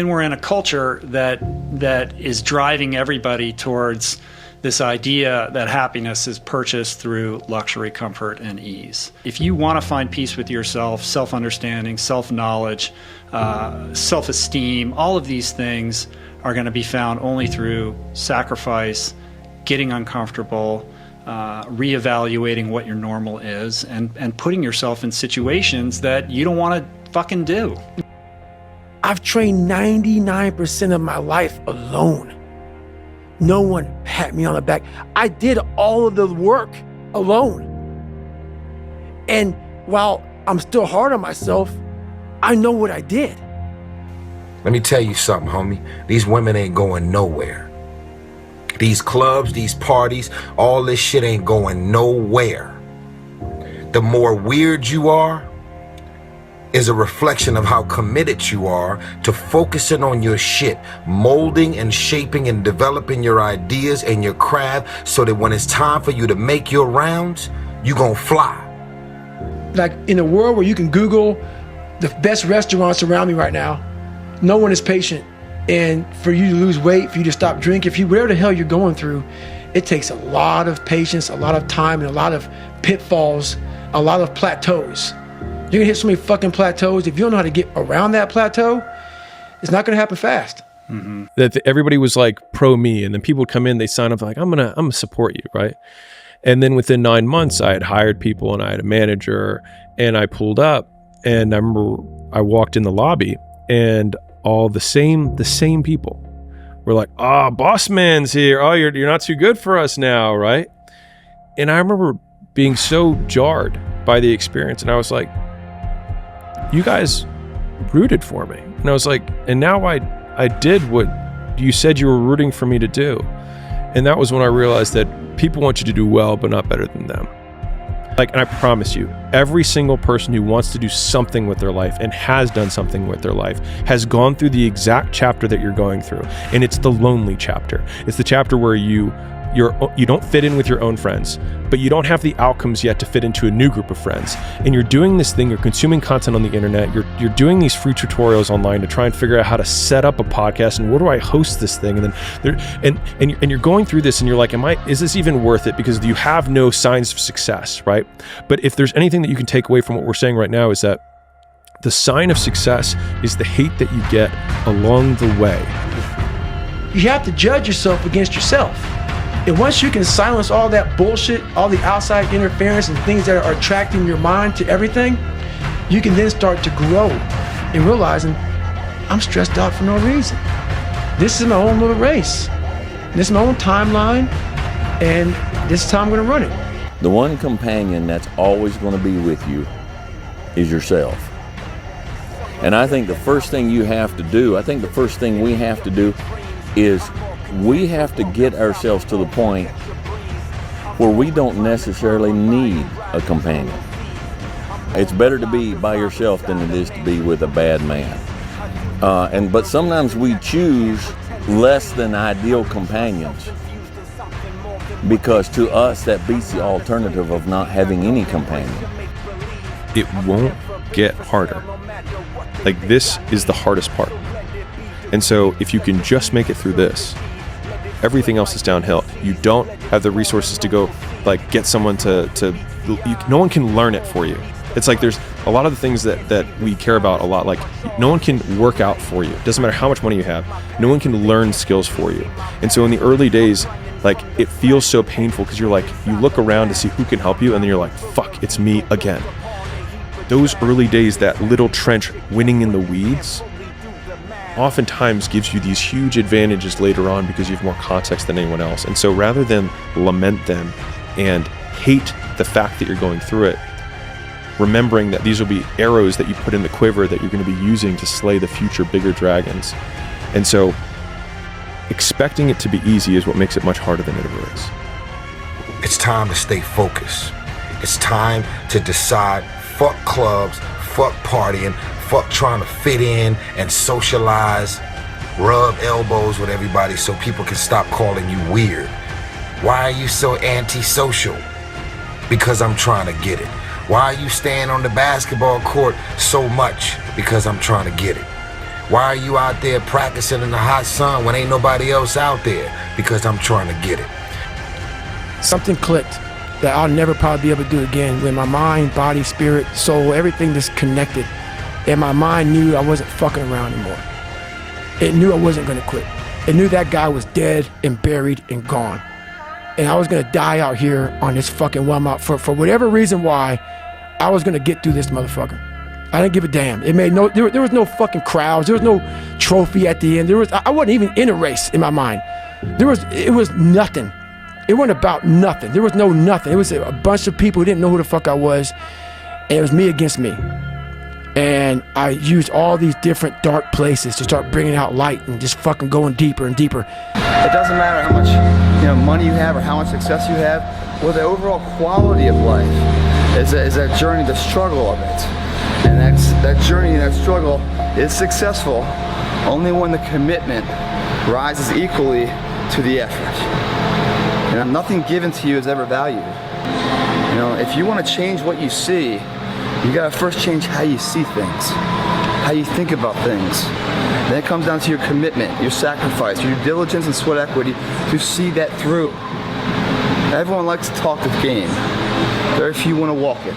And we're in a culture that is driving everybody towards this idea that happiness is purchased through luxury, comfort, and ease. If you want to find peace with yourself, self-understanding, self-knowledge, self-esteem, all of these things are going to be found only through sacrifice, getting uncomfortable, reevaluating what your normal is, and putting yourself in situations that you don't want to fucking do. I've trained 99% of my life alone. No one pat me on the back. I did all of the work alone. And while I'm still hard on myself, I know what I did. Let me tell you something, homie. These women ain't going nowhere. These clubs, these parties, all this shit ain't going nowhere. The more weird you are is a reflection of how committed you are to focusing on your shit, molding and shaping and developing your ideas and your craft so that when it's time for you to make your rounds, you gonna fly. Like in a world where you can Google the best restaurants around me right now, no one is patient. And for you to lose weight, for you to stop drinking, whatever the hell you're going through, it takes a lot of patience, a lot of time, and a lot of pitfalls, a lot of plateaus. You're gonna hit so many fucking plateaus. If you don't know how to get around that plateau, it's not gonna happen fast. Mm-hmm. That everybody was like pro me, and then people would come in, they sign up like, I'm gonna support you, right? And then within 9 months, I had hired people and I had a manager, and I pulled up, and I remember I walked in the lobby, and all the same people were like, boss man's here. Oh, you're not too good for us now, right? And I remember being so jarred by the experience, and I was like, you guys rooted for me. And I was like, and now I did what you said you were rooting for me to do. And that was when I realized that people want you to do well, but not better than them. Like, and I promise you, every single person who wants to do something with their life and has done something with their life has gone through the exact chapter that you're going through. And it's the lonely chapter. It's the chapter where you don't fit in with your own friends, but you don't have the outcomes yet to fit into a new group of friends. And you're doing this thing, you're consuming content on the internet, you're doing these free tutorials online to try and figure out how to set up a podcast and where do I host this thing? And then and you're going through this and you're like, is this even worth it? Because you have no signs of success, right? But if there's anything that you can take away from what we're saying right now, is that the sign of success is the hate that you get along the way. You have to judge yourself against yourself. And once you can silence all that bullshit, all the outside interference and things that are attracting your mind to everything, you can then start to grow and realizing, I'm stressed out for no reason. This is my own little race. This is my own timeline, and this is how I'm gonna run it. The one companion that's always gonna be with you is yourself. And I think the first thing we have to do is we have to get ourselves to the point where we don't necessarily need a companion. It's better to be by yourself than it is to be with a bad man. But sometimes we choose less than ideal companions because to us that beats the alternative of not having any companion. It won't get harder. Like, this is the hardest part. And so if you can just make it through this, everything else is downhill. You don't have the resources to go like get someone no one can learn it for you. It's like there's a lot of the things that we care about a lot, like no one can work out for you. It doesn't matter how much money you have. No one can learn skills for you. And so in the early days, like, it feels so painful because you're like, you look around to see who can help you and then you're like, fuck, it's me again. Those early days, that little trench winning in the weeds, oftentimes gives you these huge advantages later on because you have more context than anyone else. And so rather than lament them and hate the fact that you're going through it, remembering that these will be arrows that you put in the quiver that you're going to be using to slay the future bigger dragons. And so expecting it to be easy is what makes it much harder than it ever is. It's time to stay focused. It's time to decide, fuck clubs, fuck partying, fuck trying to fit in and socialize, rub elbows with everybody so people can stop calling you weird. Why are you so antisocial? Because I'm trying to get it. Why are you staying on the basketball court so much? Because I'm trying to get it. Why are you out there practicing in the hot sun when ain't nobody else out there? Because I'm trying to get it. Something clicked that I'll never probably be able to do again, when my mind, body, spirit, soul, everything just connected. And my mind knew I wasn't fucking around anymore. It knew I wasn't gonna quit. It knew that guy was dead and buried and gone. And I was gonna die out here on this fucking Walmart for whatever reason why I was gonna get through this motherfucker. I didn't give a damn. It made no, there was no fucking crowds. There was no trophy at the end. I wasn't even in a race in my mind. It was nothing. It wasn't about nothing. There was no nothing. It was a bunch of people who didn't know who the fuck I was. And it was me against me. And I used all these different dark places to start bringing out light and just fucking going deeper and deeper. It doesn't matter how much money you have or how much success you have. Well, the overall quality of life is that journey, the struggle of it. And that journey and that struggle is successful only when the commitment rises equally to the effort. And nothing given to you is ever valued. If you want to change what you see, you gotta first change how you see things, how you think about things. Then it comes down to your commitment, your sacrifice, your diligence and sweat equity to see that through. Everyone likes to talk the game. Very few want to walk it.